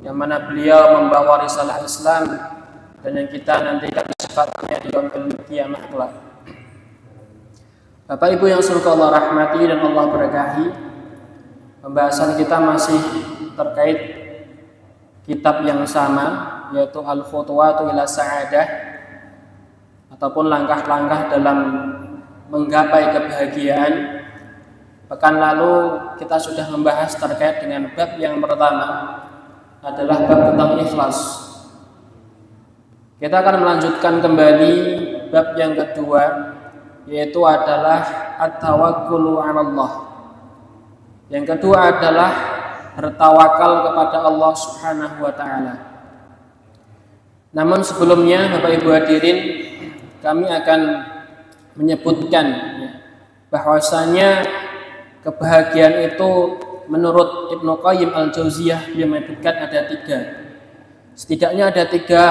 yang mana beliau membawa risalah Islam dan yang kita nantikan sifatnya di yaumil qiyamah kelak. Bapak Ibu yang semoga Allah rahmati dan Allah berkahi, pembahasan kita masih terkait kitab yang sama, yaitu Al-Khutuwatu ila Sa'adah, ataupun langkah-langkah dalam menggapai kebahagiaan. Pekan lalu kita sudah membahas terkait dengan bab yang pertama, adalah bab tentang ikhlas. Kita akan melanjutkan kembali bab yang kedua, yaitu adalah at-tawakkulu 'ala Allah. Yang kedua adalah bertawakal kepada Allah Subhanahu wa taala. Namun sebelumnya Bapak Ibu hadirin, kami akan menyebutkan bahwasanya kebahagiaan itu menurut Ibnu Qayyim Al-Jauziyah, dia menyebutkan ada tiga. Setidaknya ada tiga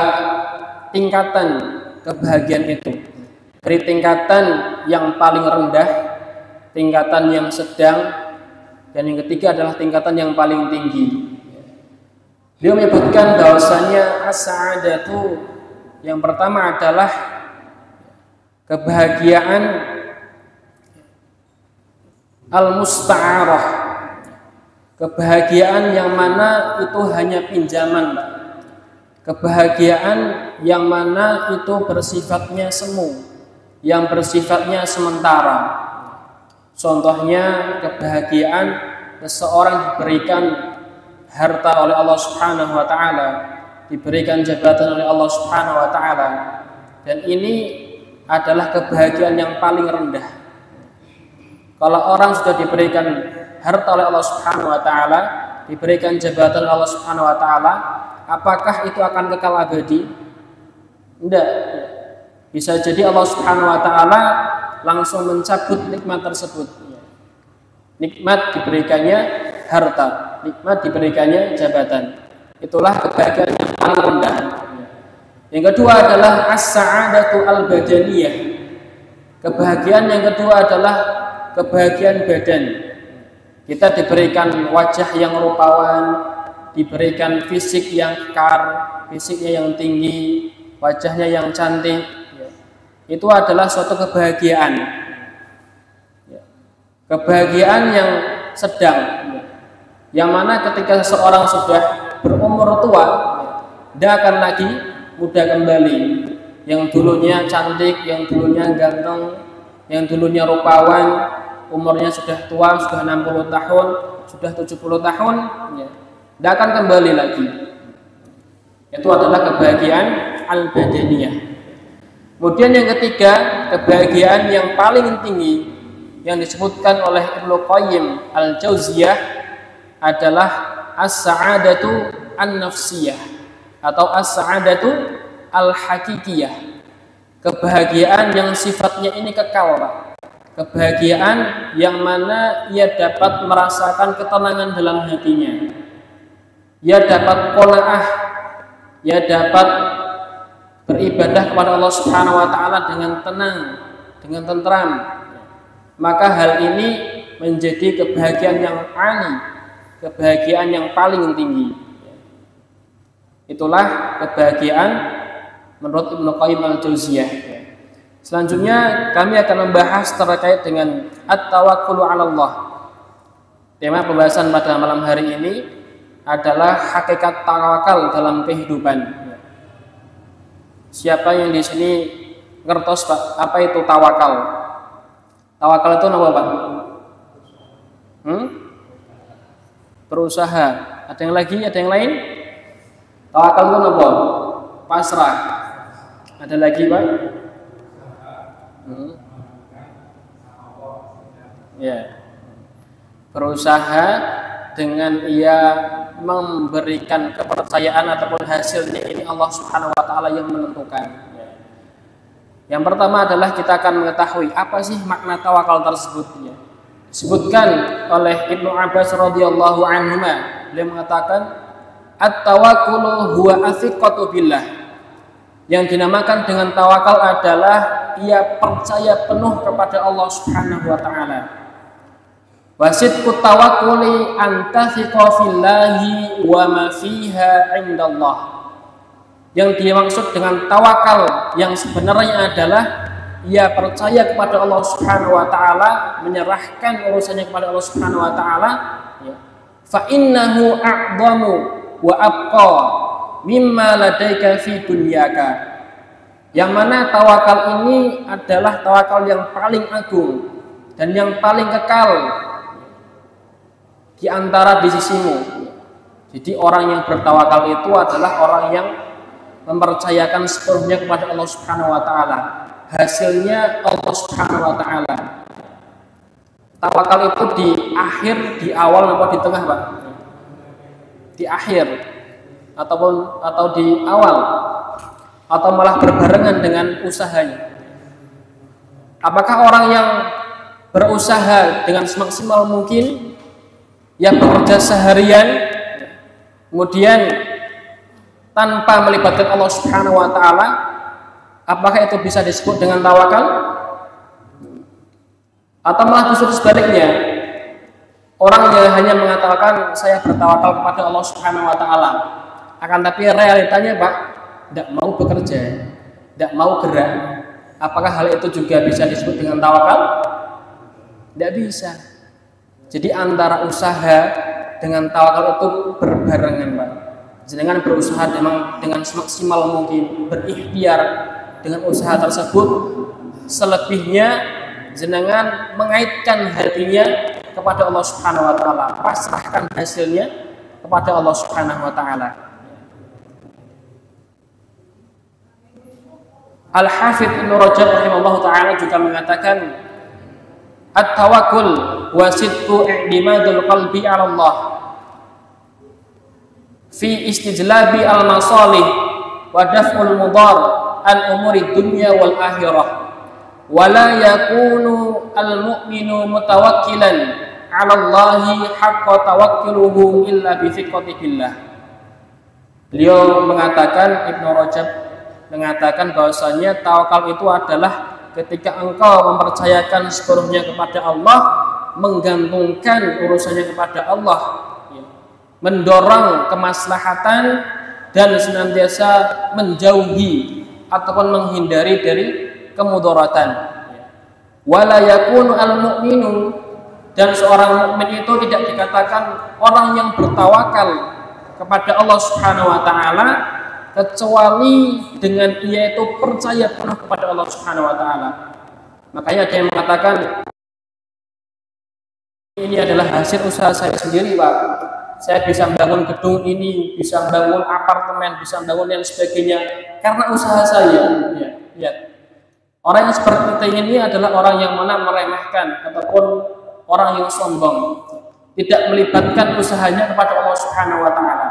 tingkatan kebahagiaan itu. Dari tingkatan yang paling rendah, tingkatan yang sedang, dan yang ketiga adalah tingkatan yang paling tinggi. Dia menyebutkan bahwasanya as-sa'adatu, yang pertama adalah kebahagiaan al-musta'arah, kebahagiaan yang mana itu hanya pinjaman, Pak. Kebahagiaan yang mana itu bersifatnya semu, yang bersifatnya sementara. Contohnya kebahagiaan seseorang diberikan harta oleh Allah Subhanahu wa taala, diberikan jabatan oleh Allah Subhanahu wa taala, dan ini adalah kebahagiaan yang paling rendah. Kalau orang sudah diberikan harta oleh Allah Subhanahu wa taala, diberikan jabatan Allah Subhanahu wa taala, apakah itu akan kekal abadi? Tidak. Bisa jadi Allah Subhanahu wa taala langsung mencabut nikmat tersebut. Nikmat diberikannya harta, nikmat diberikannya jabatan. Itulah kebahagiaan yang paling rendah. Yang kedua adalah as-sa'adatu al-badaniyah. Kebahagiaan yang kedua adalah kebahagiaan badan. Kita diberikan wajah yang rupawan, diberikan fisik yang kekar, fisiknya yang tinggi, wajahnya yang cantik. Itu adalah suatu kebahagiaan. Kebahagiaan yang sedang, yang mana ketika seseorang sudah berumur tua, dia akan lagi muda kembali. Yang dulunya cantik, yang dulunya ganteng, yang dulunya rupawan, umurnya sudah tua, sudah 60 tahun, sudah 70 tahun, dia akan kembali lagi. Itu adalah kebahagiaan al-badaniyah. Kemudian yang ketiga, kebahagiaan yang paling tinggi yang disebutkan oleh Ibnu Qayyim Al-Jauziyah adalah as-sa'adatu an-nafsiyah atau as-sa'adatu al-hakikiyah. Kebahagiaan yang sifatnya ini kekal, Pak. Kebahagiaan yang mana ia dapat merasakan ketenangan dalam hatinya. Ia dapat qanaah, ia dapat beribadah kepada Allah Subhanahu wa taala dengan tenang, dengan tentram. Maka hal ini menjadi kebahagiaan yang ali, kebahagiaan yang paling tinggi. Itulah kebahagiaan menurut Ibnu Qayyim Al-Jauziyah. Selanjutnya kami akan membahas terkait dengan at-tawakkulu 'ala Allah. Tema pembahasan pada malam hari ini adalah hakikat tawakal dalam kehidupan. Siapa yang di sini ngertos, Pak, apa itu tawakal? Tawakal itu apa, Pak? Berusaha. Ada yang lagi? Ada yang lain? Tawakal itu apa? Pasrah. Ada lagi, Pak? Ya. Berusaha dengan ia memberikan kepercayaan ataupun hasilnya ini Allah Subhanahu wa taala yang menentukan. Yang pertama adalah kita akan mengetahui apa sih makna tawakal tersebut. Disebutkan oleh Ibnu Abbas radhiyallahu anhuma, beliau mengatakan at-tawakkulu huwa athiqatu billah. Yang dinamakan dengan tawakal adalah ia percaya penuh kepada Allah Subhanahu wa taala. Wasidqut tawakkuli antathiqa fillahi wa ma fiha indallah. Yang dimaksud dengan tawakal yang sebenarnya adalah ia percaya kepada Allah Subhanahu wa taala, menyerahkan urusannya kepada Allah Subhanahu wa taala, ya. Fa innahu a'dhamu wa abqa mimma ladaika fi dunyaka. Yang mana tawakal ini adalah tawakal yang paling agung dan yang paling kekal di antara di sisimu. Jadi orang yang bertawakal itu adalah orang yang mempercayakan sepenuhnya kepada Allah Subhanahu wa taala. Hasilnya Allah Subhanahu wa taala. Tawakal itu di akhir, di awal atau di tengah, Pak? Di akhir atau di awal atau malah berbarengan dengan usahanya. Apakah orang yang berusaha dengan semaksimal mungkin, yang bekerja seharian, kemudian tanpa melibatkan Allah Subhanahu wa taala, apakah itu bisa disebut dengan tawakal? Atau malah justru sebaliknya, orang yang hanya mengatakan saya bertawakal kepada Allah Subhanahu wa taala, akan tapi realitanya, Pak, tidak mau bekerja, tidak mau gerak, apakah hal itu juga bisa disebut dengan tawakal? Tidak bisa. Jadi antara usaha dengan tawakal itu berbarengan, Pak. Jenengan berusaha dengan semaksimal mungkin, berikhtiar dengan usaha tersebut. Selebihnya jenengan mengaitkan hatinya kepada Allah Subhanahu wa taala, pasrahkan hasilnya kepada Allah Subhanahu wa taala. Al-Hafidz Ibnu Rajab rahimahullahu taala juga mengatakan, at-tawakkul wa sidqu i'timadul qalbi 'ala Allah fi istijlabi al-masalih wa daf'ul mudar al-umuri dunya wal akhirah, wa la yakunu al-mu'minu mutawakkilan 'ala Allahi haqqa tawakkuluhu illa bi thiqati billah. Beliau mengatakan, Ibnu Rajab mengatakan bahwasanya tawakal itu adalah ketika engkau mempercayakan sepenuhnya kepada Allah, menggantungkan urusannya kepada Allah, mendorong kemaslahatan dan senantiasa menjauhi ataupun menghindari dari kemudaratan. Wala yakunu al-mu'minu, dan seorang mukmin itu tidak dikatakan orang yang bertawakal kepada Allah Subhanahu wa taala kecuali dengan ia itu percaya penuh kepada Allah Subhanahu wa taala. Makanya ada yang mengatakan ini adalah hasil usaha saya sendiri, Pak. Saya bisa membangun gedung ini, bisa membangun apartemen, bisa membangun dan sebagainya karena usaha saya. Ya, lihat. Orang yang seperti ini adalah orang yang mana meremehkan ataupun orang yang sombong, tidak melibatkan usahanya kepada Allah Subhanahu wa taala.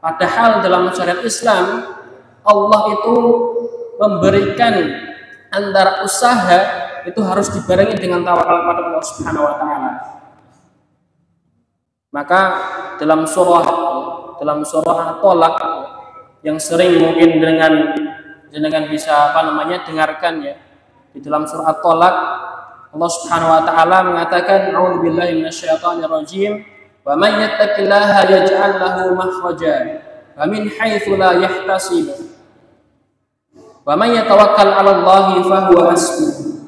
Padahal dalam syariat Islam, Allah itu memberikan antara usaha itu harus dibarengi dengan tawakal kepada Allah Subhanahu wa taala. Maka dalam surah At-Tolak yang sering mungkin dengan bisa dengarkan ya, di dalam surah At-Tolak Allah Subhanahu wa taala mengatakan, a'udzubillahi minasyaitonir rajim, wa may yattaqillaha yaj'al lahu makhraja wa min haitsu la yahtasib wa may yatawakkal 'ala Allahi fa huwa hasbuh.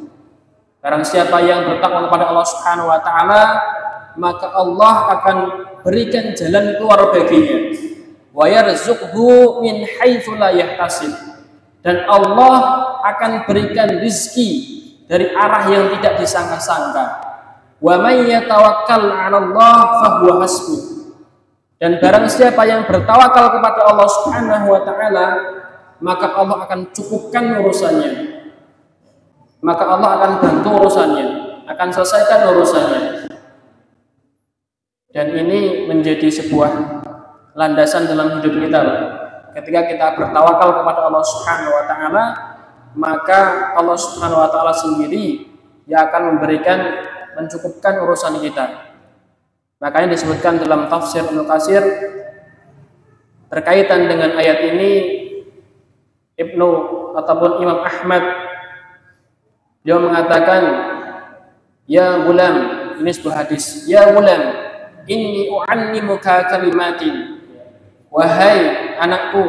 Barang siapa yang bertakwa kepada Allah Subhanahu wa taala, maka Allah akan berikan jalan keluar baginya. Wa yarzuqhu min haitsu la yahtasib, dan Allah akan berikan rizki dari arah yang tidak disangka-sangka. Wa may yatawakkal 'ala Allah fa huwa hasbuh, dan barang siapa yang bertawakal kepada Allah Subhanahu wa taala, maka Allah akan cukupkan urusannya. Maka Allah akan bantu urusannya, akan selesaikan urusannya. Dan ini menjadi sebuah landasan dalam hidup kita, Pak. Ketika kita bertawakal kepada Allah Subhanahu wa taala, maka Allah Subhanahu wa taala sendiri yang akan mencukupkan urusan kita. Makanya disebutkan dalam tafsir Ibnu Katsir berkaitan dengan ayat ini, Ibnu ataupun Imam Ahmad dia mengatakan, ya gulam ini sebuah hadis, ya gulam, inni u'allimuka kalimatin. Wahai anakku,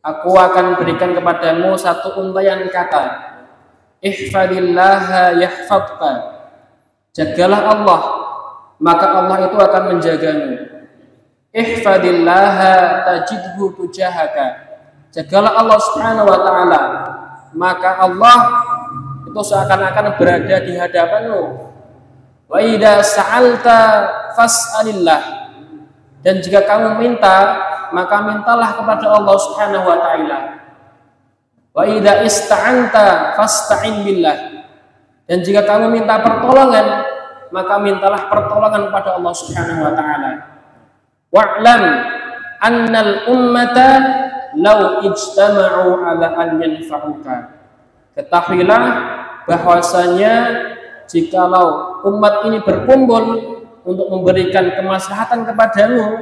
aku akan berikan kepadamu satu untayan kata. Ihfadillaha yahfadka. Jagalah Allah, maka Allah itu akan menjagamu. Ihfadillaha tajidhu tujahaka. Jagalah Allah Subhanahu wa taala, maka Allah itu seakan-akan berada di hadapanmu. Wa idza sa'alta fas'alillah. Dan jika kamu minta, maka mintalah kepada Allah Subhanahu wa taala. Wa idza ista'anta fasta'in billah. Dan jika kamu minta pertolongan, maka mintalah pertolongan kepada Allah Subhanahu wa taala. Wa'lam annal ummata law ijtama'u 'ala an yanfa'uka. Ketahuilah bahwasanya jikalau umat ini berkumpul untuk memberikan kemaslahatan kepadamu,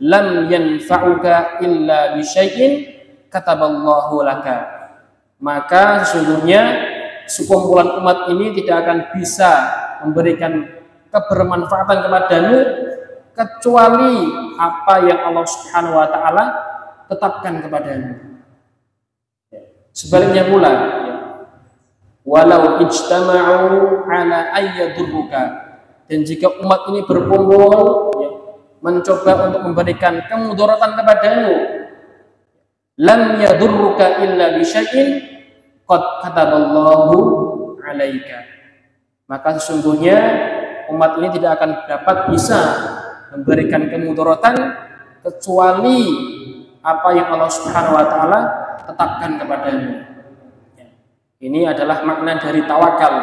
lam yanfa'uka illa bi syai'in kataballahu laka. Maka sesungguhnya sekumpulan umat ini tidak akan bisa memberikan kebermanfaatan kepadamu kecuali apa yang Allah Subhanahu wa taala tetapkan kepadamu. Sebaliknya pula, walau ijtama'u ala ayyadurruka. Dan jika umat ini berkumpul mencoba untuk memberikan kemudaratan kepadamu, lam yadurruka illa bi syai'in qad kataballahu 'alaika. Maka sesungguhnya umat ini tidak akan dapat bisa memberikan kemudaratan kecuali apa yang Allah Subhanahu wa taala tetapkan kepadamu. Ini adalah makna dari tawakal.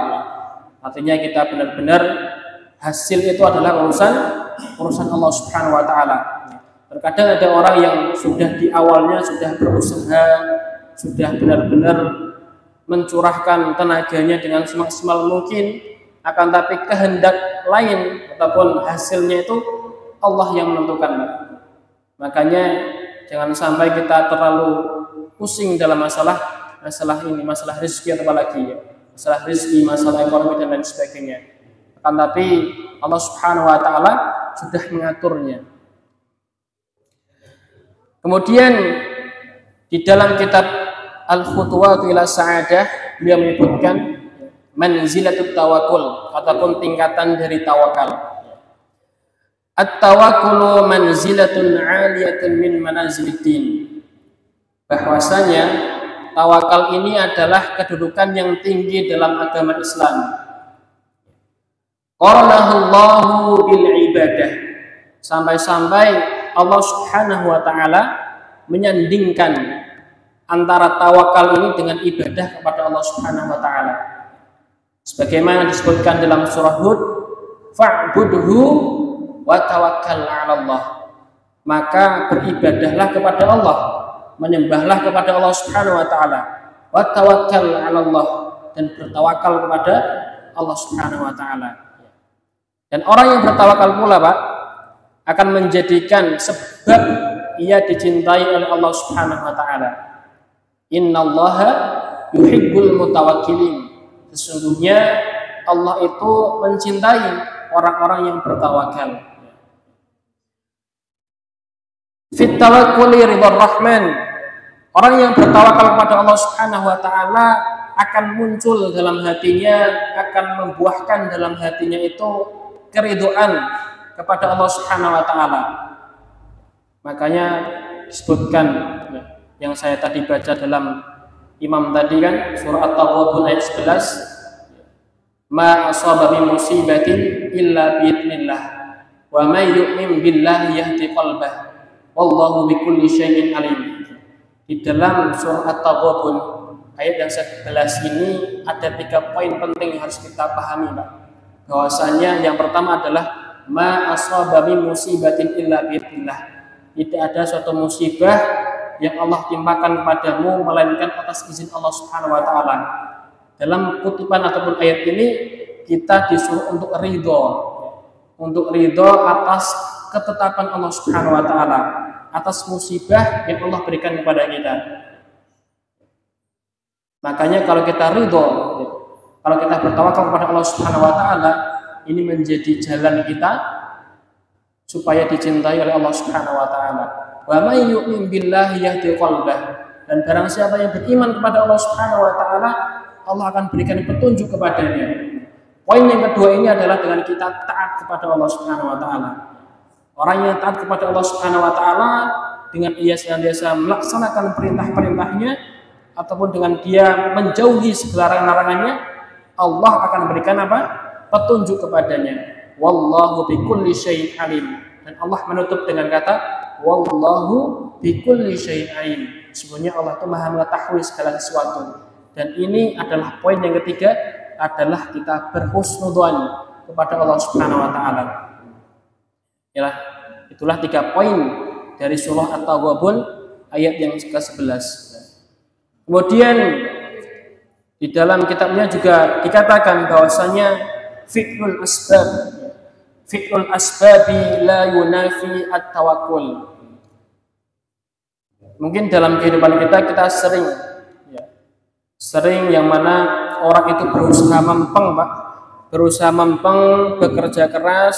Artinya kita benar-benar hasil itu adalah urusan Allah Subhanahu wa taala. Terkadang ada orang yang sudah di awalnya sudah berusaha, sudah benar-benar mencurahkan tenaganya dengan semaksimal mungkin, akan tapi kehendak lain ataupun hasilnya itu Allah yang menentukan. Makanya jangan sampai kita terlalu pusing dalam masalah ini, masalah rezeki atau apalagi ya. Masalah rezeki, masalah ekonomi dan lain sebagainya. Akan tapi Allah Subhanahu wa taala sudah mengaturnya. Kemudian di dalam kitab Al-Khutuwat ila Sa'adah beliau menyebutkan manzilatut tawakkul ataupun tingkatan dari tawakal. At-tawakkulu manzilatun 'aliyatun min manaziliddin. Bahwasanya tawakal ini adalah kedudukan yang tinggi dalam agama Islam. Qaranahullahu bil ibadah. Sampai-sampai Allah Subhanahu wa taala menyandingkan antara tawakal ini dengan ibadah kepada Allah Subhanahu wa taala. Sebagaimana disebutkan dalam surah Hud, fa'budhu wa tawakkal 'ala Allah. Maka beribadahlah kepada Allah, menyembahlah kepada Allah Subhanahu wa taala, wa tawakkal 'ala Allah, dan bertawakal kepada Allah Subhanahu wa taala. Dan orang yang bertawakal pula, Pak, akan menjadikan sebab ia dicintai oleh Allah Subhanahu wa taala. Innallaha yuhibbul mutawakkilin. Sesungguhnya Allah itu mencintai orang-orang yang bertawakal. Fit tawakkuli ridhar rahman. Orang yang bertawakal kepada Allah Subhanahu wa taala akan muncul dalam hatinya, akan membuahkan dalam hatinya itu keridhaan kepada Allah Subhanahu wa taala. Makanya disebutkan yang saya tadi baca dalam imam tadi kan, surah At-Taghabun ayat 11, ma asaba min musibatin illa biidznillah wa may yu'min billahi yahdi qalbah wallahu bikulli syai'in alim. Di dalam surah At-Taghabun ayat yang 11 ini ada 3 poin penting yang harus kita pahami, Pak. Bahwasanya yang pertama adalah ma asaba min musibatin illa biidznillah. Tidak ada suatu musibah yang Allah timpakan kepadamu melainkan atas izin Allah Subhanahu wa taala. Dalam kutipan ataupun ayat ini kita disuruh untuk ridho atas ketetapan Allah Subhanahu wa taala, atas musibah yang Allah berikan kepada kita. Makanya kalau kita ridho, kalau kita bertawakal kepada Allah Subhanahu wa taala, ini menjadi jalan kita supaya dicintai oleh Allah Subhanahu wa taala. Wa may yu'min billahi yahdi qalbah. Dan barang siapa yang beriman kepada Allah Subhanahu wa taala, Allah akan berikan petunjuk kepadanya. Poin yang kedua ini adalah dengan kita taat kepada Allah Subhanahu wa taala. Orang yang taat kepada Allah Subhanahu wa taala dengan ia senantiasa melaksanakan perintah-perintahnya ataupun dengan dia menjauhi segala larangan-larangannya, Allah akan berikan apa? Petunjuk kepadanya. Wallahu bikulli syai'in alim. Dan Allah menutup dengan kata wallahu bikulli syai'in alim. Sebenarnya Allah itu Maha mengetahui segala sesuatu. Dan ini adalah poin yang ketiga, adalah kita berhusnudzon kepada Allah Subhanahu wa taala. Yalah, itulah 3 poin dari surah At-Taghabun ayat yang ke-11. Kemudian di dalam kitabnya juga dikatakan bahwasanya fi'lul asbabi la yunafi at-tawakkul. Mungkin dalam kehidupan kita sering yang mana orang itu berusaha mempeng, bekerja keras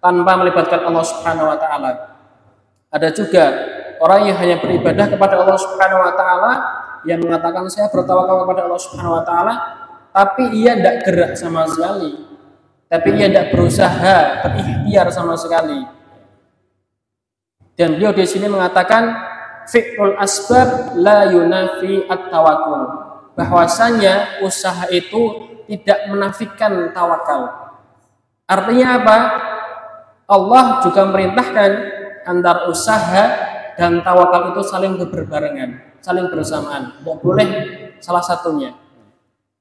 tanpa melibatkan Allah Subhanahu wa taala. Ada juga orang yang hanya beribadah kepada Allah Subhanahu wa taala, yang mengatakan saya bertawakal kepada Allah Subhanahu wa taala, tapi ia tidak gerak sama sekali. Tapi ia tidak berusaha, berikhtiar sama sekali. Dan beliau di sini mengatakan fi'lul asbab la yunafi at-tawakkul. Bahwasanya usaha itu tidak menafikan tawakal. Artinya apa? Allah juga memerintahkan antara usaha dan tawakal itu saling berbarengan, saling bersamaan. Tidak boleh salah satunya.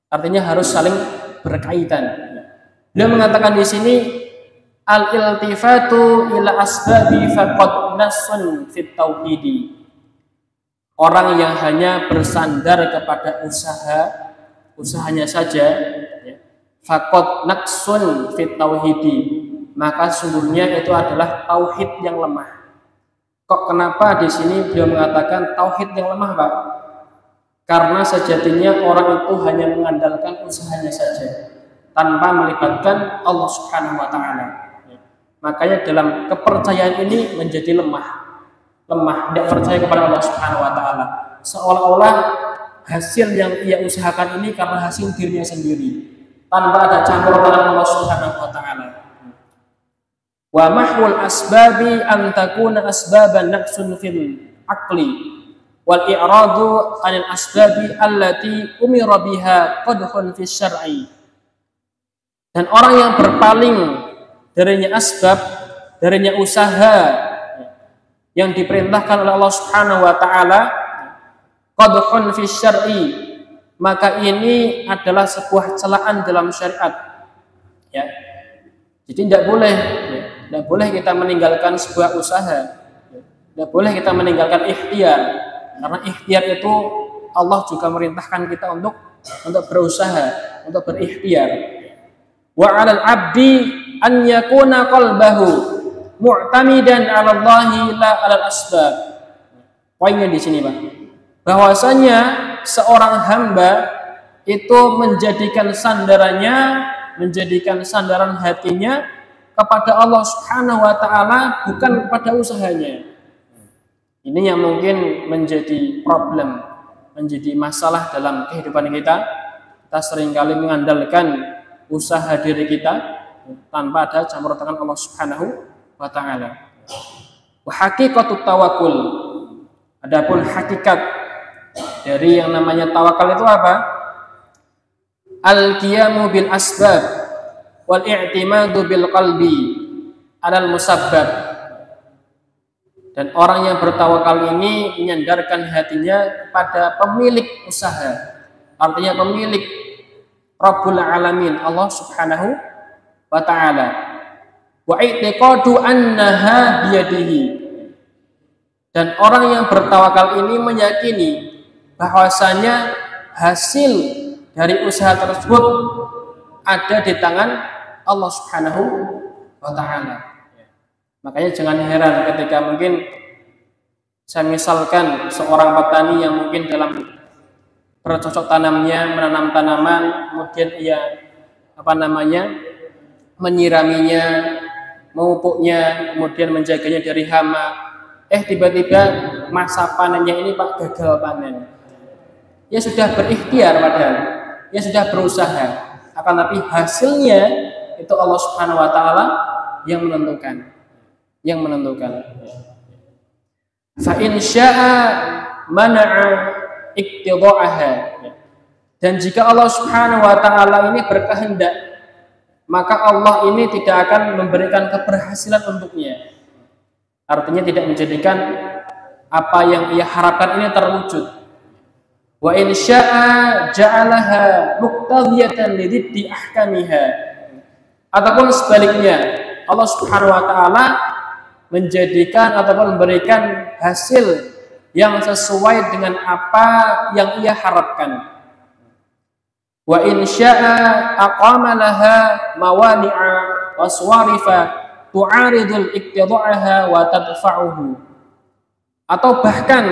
Artinya harus saling berkaitan. Beliau mengatakan di sini al-iltifatu ila asbabi faqad nasun fit tauhidi. Orang yang hanya bersandar kepada usahanya saja, faqad naqsun fit tauhidi, maka sungguhnya itu adalah tauhid yang lemah. Kok kenapa di sini beliau mengatakan tauhid yang lemah, Pak? Karena sejatinya orang itu hanya mengandalkan usahanya saja tanpa melibatkan Allah Subhanahu wa taala. Makanya dalam kepercayaan ini menjadi lemah, tidak percaya kepada Allah Subhanahu wa taala. Seolah-olah hasil yang ia usahakan ini karena hasil dirinya sendiri, tanpa ada campur tangan Allah Subhanahu wa taala. Wa mahwul asbabi an takuna asbaban naqsun fil aqli wal i'radu 'anil asbabi allati umira biha qadhun fi syar'i. Dan orang yang berpaling darinya asbab, darinya usaha yang diperintahkan oleh Allah Subhanahu wa taala, qadhun fi syar'i, maka ini adalah sebuah celaan dalam syariat. Ya. Jadi tidak boleh kita meninggalkan sebuah usaha. Tidak boleh kita meninggalkan ikhtiar. Karena ikhtiar itu Allah juga merintahkan kita untuk berusaha, untuk berikhtiar. Wa 'alal 'abdi an yakuna qalbahu mu'tamidan 'ala Allahi la 'alal asbab. Poinnya di sini, Pak. Bahwasanya seorang hamba itu menjadikan sandaran hatinya kepada Allah Subhanahu wa taala, bukan kepada usahanya. Ini yang mungkin menjadi problem, menjadi masalah dalam kehidupan kita. Kita seringkali mengandalkan usaha diri kita tanpa ada campur tangan Allah Subhanahu wa taala. Wa haqiqatut tawakkul. Adapun hakikat dari yang namanya tawakal itu apa? Al-qiyamu bil asbab wal i'timadu bil qalbi 'alal musabbab. Dan orang yang bertawakal ini menyandarkan hatinya kepada pemilik usaha. Artinya pemilik Rabbul Alamin, Allah Subhanahu wa ta'ala. Wa i'tiqadu annaha biyadihi. Dan orang yang bertawakal ini meyakini bahwasanya hasil dari usaha tersebut ada di tangan Allah Subhanahu wa ta'ala. Makanya jangan heran ketika mungkin saya misalkan seorang petani yang mungkin dalam bercocok tanamnya menanam tanaman, kemudian ia menyiraminya, memupuknya, kemudian menjaganya dari hama. Tiba-tiba masa panennya ini Pak gagal panen. Ya sudah berikhtiar padahal, ya sudah berusaha, akan tapi hasilnya itu Allah Subhanahu wa taala yang menentukan. Yang menentukan. Fa in syaa mana'a iqtida'aha. Dan jika Allah Subhanahu wa taala ini berkehendak, maka Allah ini tidak akan memberikan keberhasilan untuknya. Artinya tidak menjadikan apa yang ia harapkan ini terwujud. Wa in syaa ja'alaha muqtadiyatan lididdi ahkamiha. Ataupun sebaliknya, Allah Subhanahu wa taala menjadikan ataupun memberikan hasil yang sesuai dengan apa yang ia harapkan. Wa in syaa aqama laha mawani'a waswarifa tu'aridul iqtida'aha wa tadfa'uhu. Atau bahkan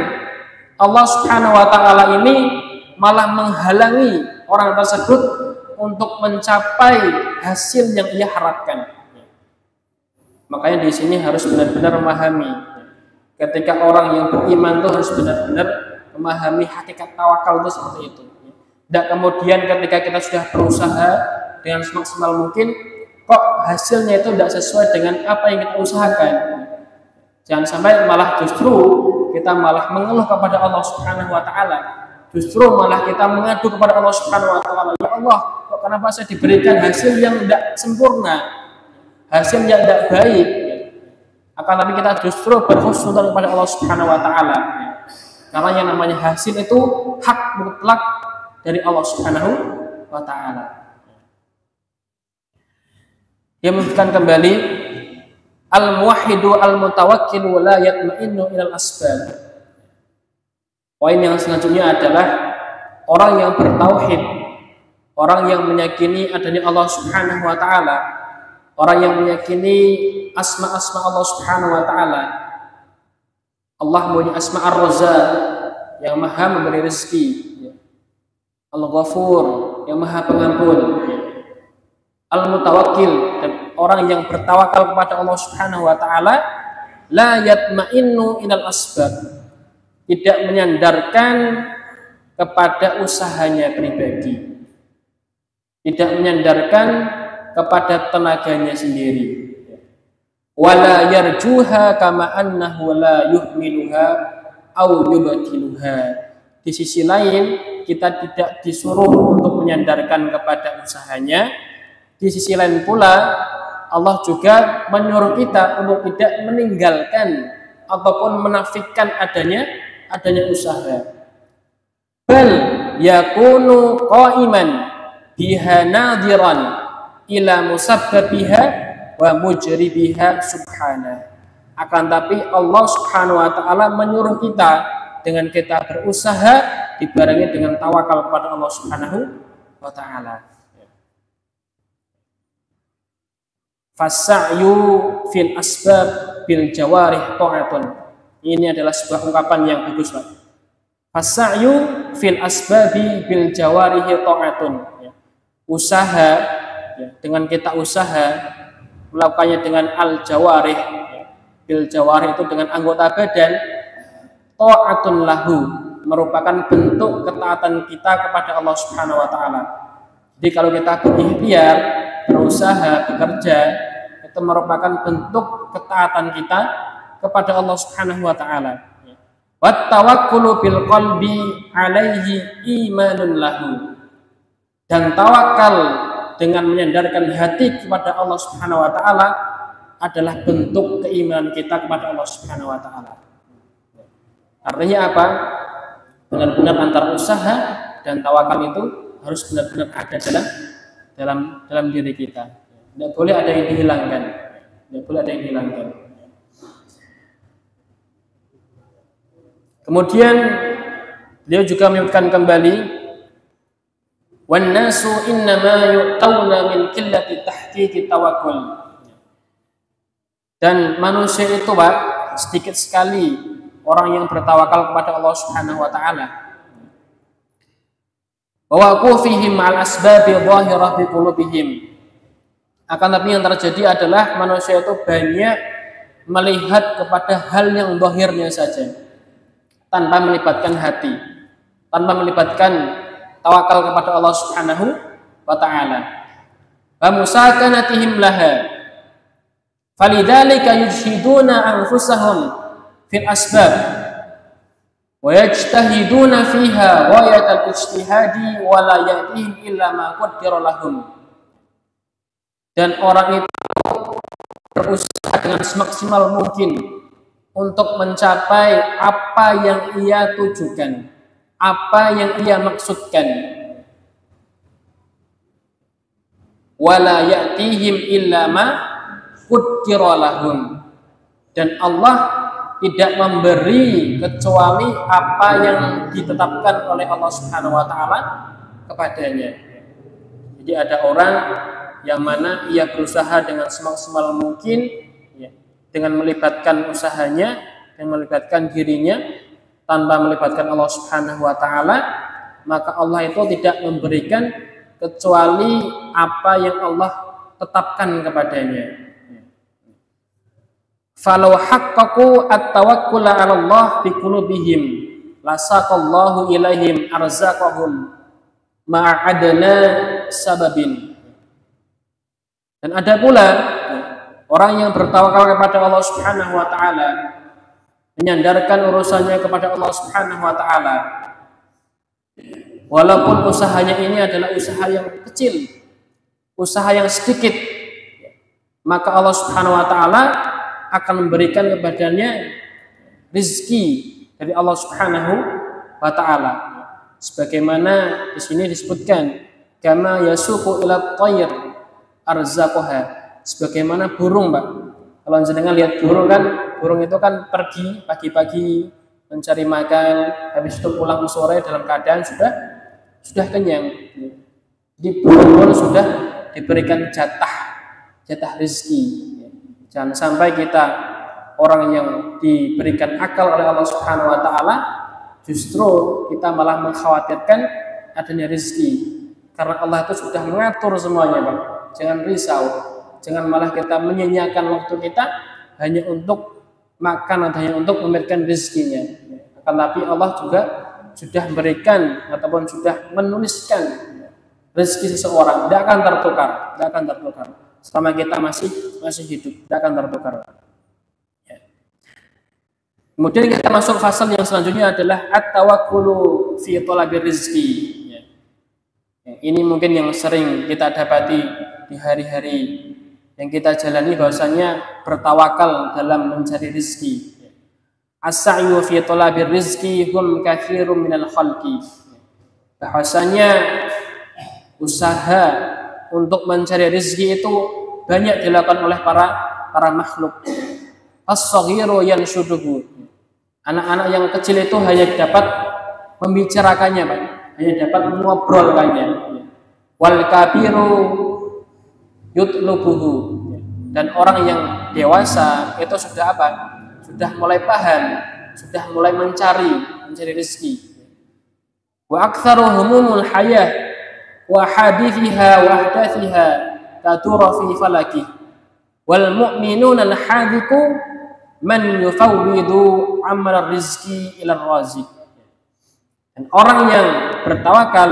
Allah Subhanahu wa taala ini malah menghalangi orang tersebut untuk mencapai hasil yang ia harapkan. Makanya di sini harus benar-benar memahami. Ketika orang yang beriman itu harus benar-benar memahami hakikat tawakal itu seperti itu. Dan kemudian ketika kita sudah berusaha dengan semaksimal mungkin, kok hasilnya itu tidak sesuai dengan apa yang kita usahakan. Jangan sampai malah justru kita malah mengeluh kepada Allah Subhanahu wa taala. Justru malah kita mengadu kepada Allah Subhanahu wa taala. Ya Allah, kok kenapa saya diberikan hasil yang tidak sempurna? Hasil yang tidak baik, akan tapi kita justru berhusnudzon kepada Allah Subhanahu wa taala. Karena yang namanya hasil itu hak mutlak dari Allah Subhanahu wa taala. Dia menyebutkan kembali al-muwahhidu al-mutawakkilu la yatma'innu ilal asbab. Poin yang selanjutnya adalah orang yang bertauhid, orang yang meyakini adanya Allah Subhanahu wa taala. Orang yang meyakini asma-asma Allah Subhanahu wa taala. Allah punya asma Ar-Razzaq yang maha memberi rezeki. Al-Ghafur yang maha pengampun. Al-Mutawakkil, dan orang yang bertawakal kepada Allah Subhanahu wa taala, la yatma'innu ilal asbab. Tidak menyandarkan kepada usahanya pribadi. Tidak menyandarkan kepada tenaganya sendiri. Wala yarjuha kama annahu la yuhmiluha au yubtiluha. Di sisi lain, kita tidak disuruh untuk menyandarkan kepada usahanya. Di sisi lain pula, Allah juga menyuruh kita untuk tidak meninggalkan ataupun menafikan adanya usaha. Bal yakunu qa'iman biha nadiran ila musabbabiha wa mujribiha subhanahu. Akan tapi Allah Subhanahu wa taala menyuruh kita dengan kita berusaha dibarengi dengan tawakal kepada Allah Subhanahu wa taala. Fasa'yu fil asbab bil jawarih ta'atun. Ini adalah sebuah ungkapan yang bagus, Pak. Fasa'yu fil asbabi bil jawarih ta'atun. Usaha, dengan kita usaha melakukannya dengan al-jawarih, bil jawarih itu dengan anggota badan, ta'atun lahu, merupakan bentuk ketaatan kita kepada Allah Subhanahu wa taala. Jadi kalau kita berikhtiar, berusaha, bekerja, itu merupakan bentuk ketaatan kita kepada Allah Subhanahu wa taala. Wat tawakkulu bil qalbi alaihi imanun lahu. Dan tawakal dengan menyandarkan hati kepada Allah Subhanahu wa taala adalah bentuk keimanan kita kepada Allah Subhanahu wa taala. Artinya apa? Benar-benar antara usaha dan tawakal itu harus benar-benar ada dalam diri kita. Tidak boleh ada yang dihilangkan. Tidak boleh ada yang dihilangkan. Kemudian beliau juga menyebutkan kembali, wan nasu innama yu'tawna min qillati tahqiqi tawakkul. Dan manusia itu, Pak, sedikit sekali orang yang bertawakal kepada Allah Subhanahu wa taala. Wa waqufihim al asbabi dhahirah bi qulubihim. Akan tapi yang terjadi adalah manusia itu banyak melihat kepada hal yang zahirnya saja, tanpa melibatkan hati, tanpa melibatkan tawakal kepada Allah Subhanahu wa taala. Wa musakanatihim laha. Falidzalika yujhiduna anfusahum fil asbab wa yajtahiduna fiha ghayatal ijtihadi wa la ya'tihim illa ma qaddara lahum. Dan orang itu berusaha dengan semaksimal mungkin untuk mencapai apa yang ia tujukan, apa yang ia maksudkan. Wala ya'tihim illa ma qaddara lahum. Dan Allah tidak memberi kecuali apa yang ditetapkan oleh Allah Subhanahu wa taala kepadanya. Jadi ada orang yang mana ia berusaha dengan semaksimal mungkin, ya, dengan melibatkan usahanya, dengan melibatkan dirinya tanpa melibatkan Allah Subhanahu wa taala, maka Allah itu tidak memberikan kecuali apa yang Allah tetapkan kepadanya. Falau haqqaqu at-tawakkula 'ala Allah bi qulubihim lasaqallahu ilaihim arzaqahum ma'adna sababin. Dan ada pula orang yang bertawakal kepada Allah Subhanahu wa taala, menyandarkan urusannya kepada Allah Subhanahu wa taala. Walaupun usahanya ini adalah usaha yang kecil, usaha yang sedikit, maka Allah Subhanahu wa taala akan memberikan kepadanya rezeki dari Allah Subhanahu wa taala. Sebagaimana di sini disebutkan, kama yasuqu ila tayr arzaqaha, sebagaimana burung, Pak. Kalau jenengan lihat burung kan, burung itu kan pergi pagi-pagi mencari makan, habis itu pulang sore dalam keadaan sudah kenyang. Jadi burung pun sudah diberikan jatah rezeki. Jangan sampai kita orang yang diberikan akal oleh Allah Subhanahu wa taala justru kita malah mengkhawatirkan adanya rezeki, karena Allah itu sudah mengatur semuanya, Pak. Jangan risau, jangan malah kita menyanyiakan waktu kita hanya untuk makan atau hanya untuk memberikan rezekinya. Akan tapi Allah juga sudah memberikan ataupun sudah menuliskan rezeki seseorang, tidak akan tertukar. Selama kita masih hidup, tidak akan tertukar. Ya. Kemudian kita masuk fasal yang selanjutnya adalah at-tawakkulu fi talabir rizki. Ya. Ya, ini mungkin yang sering kita dapati di hari-hari yang kita jalani, bahwasanya bertawakal dalam mencari rezeki. As-sa'yu fi talabir rizki hum katsirun minal khalqi. Bahwasanya usaha untuk mencari rezeki itu banyak dilakukan oleh para makhluk. As-saghiru yanshuduhu. Anak-anak yang kecil itu hanya dapat membicarakannya, Pak. Hanya dapat mengobrolkannya. Wal kabiru yutlubuhu. Dan orang yang dewasa itu sudah apa? Sudah mulai paham, sudah mulai mencari rezeki. Wa aktsaru humumul hayah wa hadithiha wa ahdathiha tadura fi falaki wal mu'minuna al-hadhiku man yufawwidu amal rizki ila razik. Dan orang yang bertawakal,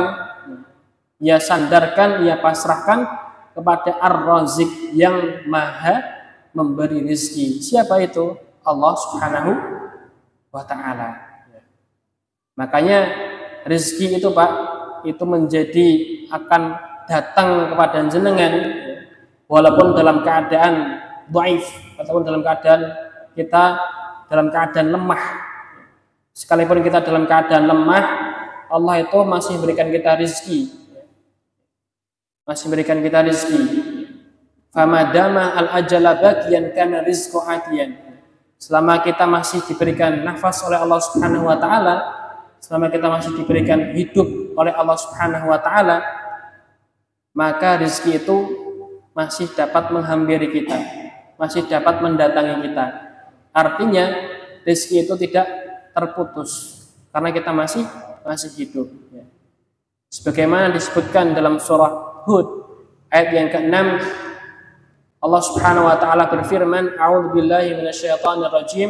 ia sandarkan, ia pasrahkan kepada Ar-Razik yang maha memberi rezeki. Siapa itu? Allah Subhanahu wa ta'ala. Makanya rezeki itu, Pak, itu menjadi akan datang kepada jenengan walaupun dalam keadaan dhaif ataupun dalam keadaan kita dalam keadaan lemah. Sekalipun kita dalam keadaan lemah, Allah itu masih memberikan kita rezeki. Masih memberikan kita rezeki. Famadama al-ajala baqiyan kana rizqu atiyan. Selama kita masih diberikan nafas oleh Allah Subhanahu wa taala, selama kita masih diberikan hidup oleh Allah Subhanahu wa taala, maka rezeki itu masih dapat menghampiri kita, masih dapat mendatangi kita. Artinya rezeki itu tidak terputus karena kita masih hidup. Sebagaimana disebutkan dalam surah Hud ayat yang ke-6, Allah Subhanahu wa taala berfirman, "A'udzubillahi minasyaitonirrajim.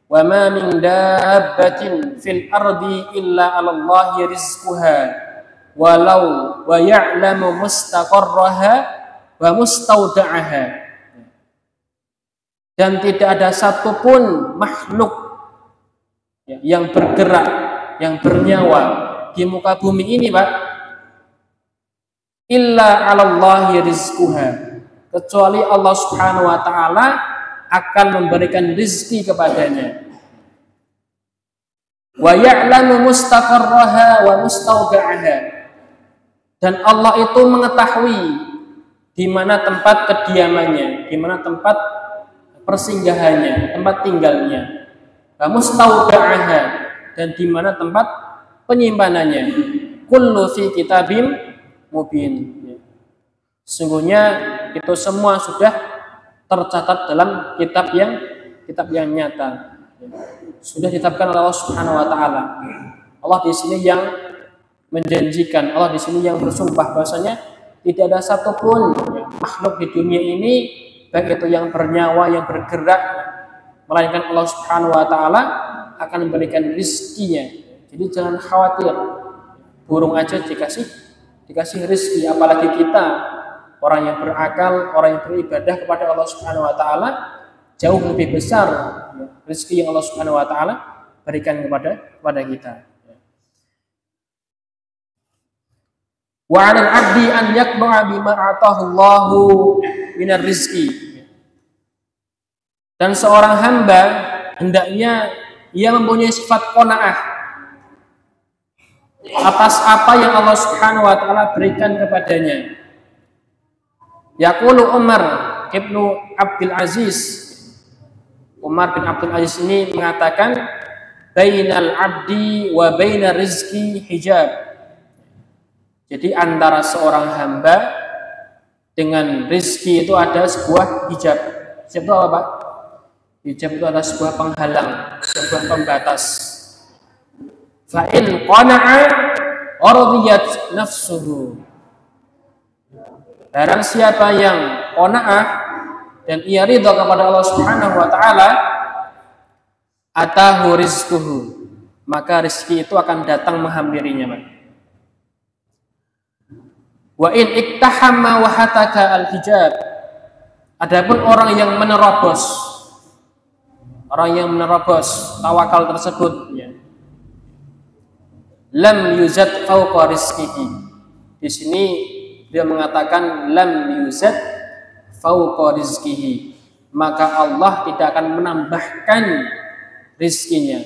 Wa ma min dabbatin fil ardi illa 'alallahi rizquha walau wa ya'lamu mustaqarraha wa mustauda'aha." Dan tidak ada satupun makhluk yang bergerak, yang bernyawa di muka bumi ini, Pak, illa 'alallahi rizquha, kecuali Allah Subhanahu wa taala akan memberikan rizki kepadanya. Wa ya'lamu mustaqarraha wa mustauda'aha, dan Allah itu mengetahui di mana tempat kediamannya, di mana tempat persinggahannya, tempat tinggalnya. Wa mustauda'aha, dan di mana tempat penyimpanannya. Kullu fi kitabim mubin. Sungguhnya itu semua sudah tercatat dalam kitab yang nyata. Sudah ditetapkan oleh Allah Subhanahu wa taala. Allah di sini yang menjanjikan, Allah di sini yang bersumpah bahwasanya tidak ada satupun makhluk di dunia ini, baik itu yang bernyawa, yang bergerak, melainkan Allah Subhanahu wa taala akan memberikan rizkinya. Jadi jangan khawatir. Burung aja dikasih rizki, apalagi kita orang yang berakal, orang yang beribadah kepada Allah Subhanahu wa taala, jauh lebih besar rezeki yang Allah Subhanahu wa taala berikan kepada kita. Wa 'alal 'abdi an yaqna'a bima ataahu Allahu minar rizqi. Dan seorang hamba hendaknya ia mempunyai sifat qanaah atas apa yang Allah Subhanahu wa taala berikan kepadanya. Yaqulu Umar ibnu Abdul Aziz, Umar bin Abdul Aziz ini mengatakan, bainal abdi wa bainar rizki hijab. Jadi antara seorang hamba dengan rizki itu ada sebuah hijab. Hijab itu apa, Pak? Hijab itu adalah sebuah penghalang, sebuah pembatas. Fa in qana'a radiyat nafsuhu. Barang siapa yang qanaah dan ia ridha kepada Allah Subhanahu wa taala, atahu rizquhu, maka rezeki itu akan datang menghampirinya, Pak. Wa in iktahama wa hataka al-hijab. Adapun orang yang menerobos tawakal tersebut, ya, lam yuzad fawqa rizqihi. Di sini dia mengatakan lam yuzad fawqa rizqihi, maka Allah tidak akan menambahkan rizkinya.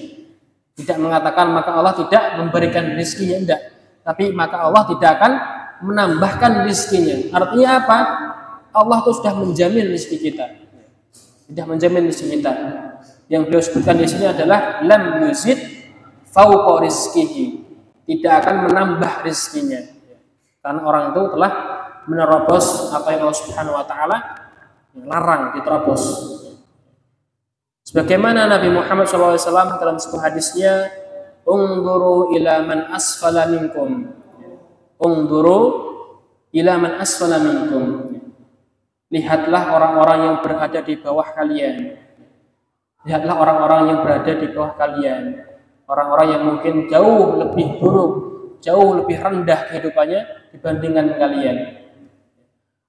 Tidak mengatakan maka Allah tidak memberikan rizkinya, tidak, tapi maka Allah tidak akan menambahkan rizkinya. Artinya apa? Allah itu sudah menjamin rizki kita, sudah menjamin rizki kita. Yang beliau sebutkan di sini adalah lam yuzid fawqa rizqihi, tidak akan menambah rizkinya. Karena orang itu telah menerobos apa yang Allah Subhanahu wa taala larang diterobos. Sebagaimana Nabi Muhammad SAW dalam sebuah hadisnya, "Unduru ila man asfala minkum." Unduru ila man asfala minkum. Lihatlah orang-orang yang berada di bawah kalian. Lihatlah orang-orang yang berada di bawah kalian. Orang-orang yang mungkin jauh lebih buruk, jauh lebih rendah kehidupannya dibandingkan kalian.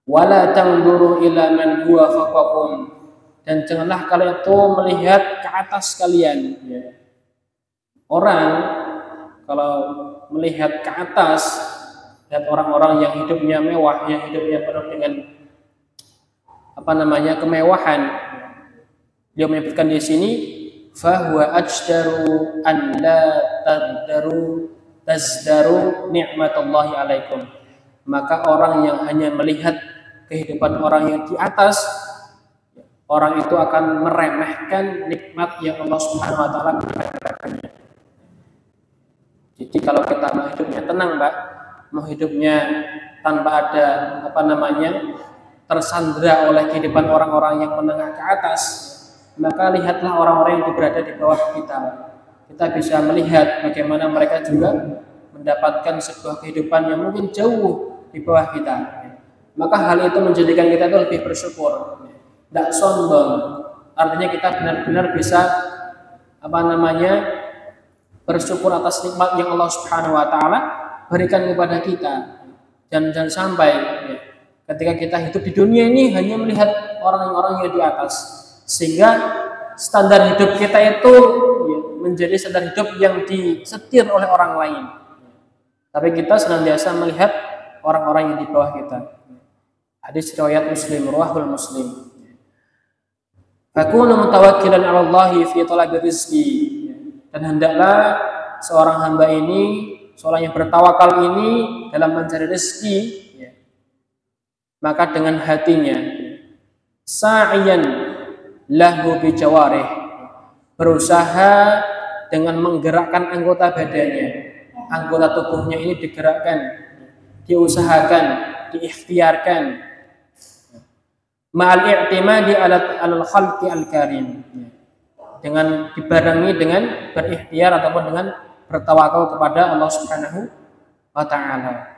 Wala tanzuru ila man huwa fawqakum, dan janganlah kalian itu melihat ke atas kalian. Orang kalau melihat ke atas, lihat orang-orang yang hidupnya mewah, yang hidupnya penuh dengan kemewahan. Dia menyebutkan di sini, fahuwa ajdaru an la tazdaru ni'matullahi alaikum. Maka orang yang hanya melihat kehidupan orang yang di atas, orang itu akan meremehkan nikmat yang Allah Subhanahu wa taala berikan. Jadi kalau kita mau hidupnya tenang, Mbak, mau hidupnya tanpa ada tersandra oleh kehidupan orang-orang yang menengah ke atas, maka lihatlah orang-orang yang berada di bawah kita. Kita bisa melihat bagaimana mereka juga mendapatkan sebuah kehidupan yang mungkin jauh di bawah kita. maka hal itu menjadikan kita itu lebih bersyukur, tidak sombong. Artinya kita benar-benar bisa bersyukur atas nikmat yang Allah Subhanahu wa taala berikan kepada kita. Dan jangan sampai ketika kita hidup di dunia ini hanya melihat orang-orang yang di atas, sehingga standar hidup kita itu menjadi standar hidup yang disetir oleh orang lain. Tapi kita senantiasa melihat orang-orang yang di bawah kita. Hadis riwayat Muslim, rawahul Muslim. Fakunu mutawakkilan 'ala Allah fi talabi rizqi. Dan hendaklah seorang hamba ini, seorang yang bertawakal ini dalam mencari rezeki, maka dengan hatinya sa'iyan lahu bi jawarih, berusaha dengan menggerakkan anggota badannya, anggota tubuhnya ini digerakkan, diusahakan, diikhtiarkan, ma'al i'timadi 'alal khalqi al-karim, dengan dibarengi dengan berikhtiar ataupun dengan bertawakal kepada Allah Subhanahu wa taala.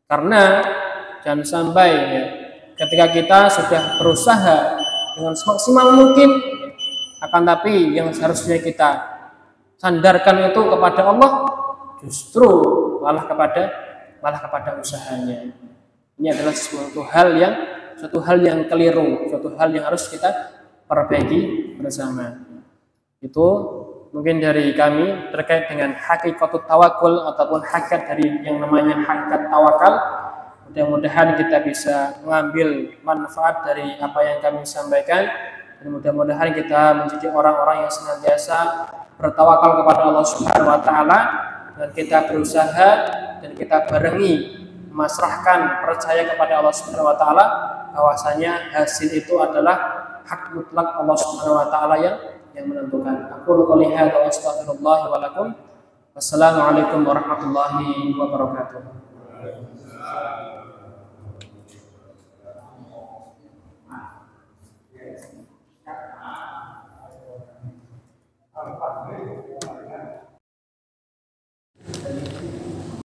Karena jangan sampai ketika kita sudah berusaha dengan semaksimal mungkin, akan tapi yang seharusnya kita sandarkan itu kepada Allah, justru malah kepada usahanya. Ini adalah suatu hal yang keliru, suatu hal yang harus kita perbaiki bersama. Itu mungkin dari kami terkait dengan hakikatut tawakul ataupun hakikat dari yang namanya hakikat tawakal. Mudah-mudahan kita bisa mengambil manfaat dari apa yang kami sampaikan, dan mudah-mudahan kita menjadi orang-orang yang senantiasa bertawakal kepada Allah Subhanahu wa taala, dan kita berusaha dan kita barengi memasrahkan percaya kepada Allah Subhanahu wa taala bahwasanya hasil itu adalah hak mutlak Allah Subhanahu wa taala yang menentukan. Aku qouli hadza wa astaghfirullah wa lakum. Wassalamualaikum warahmatullahi wabarakatuh.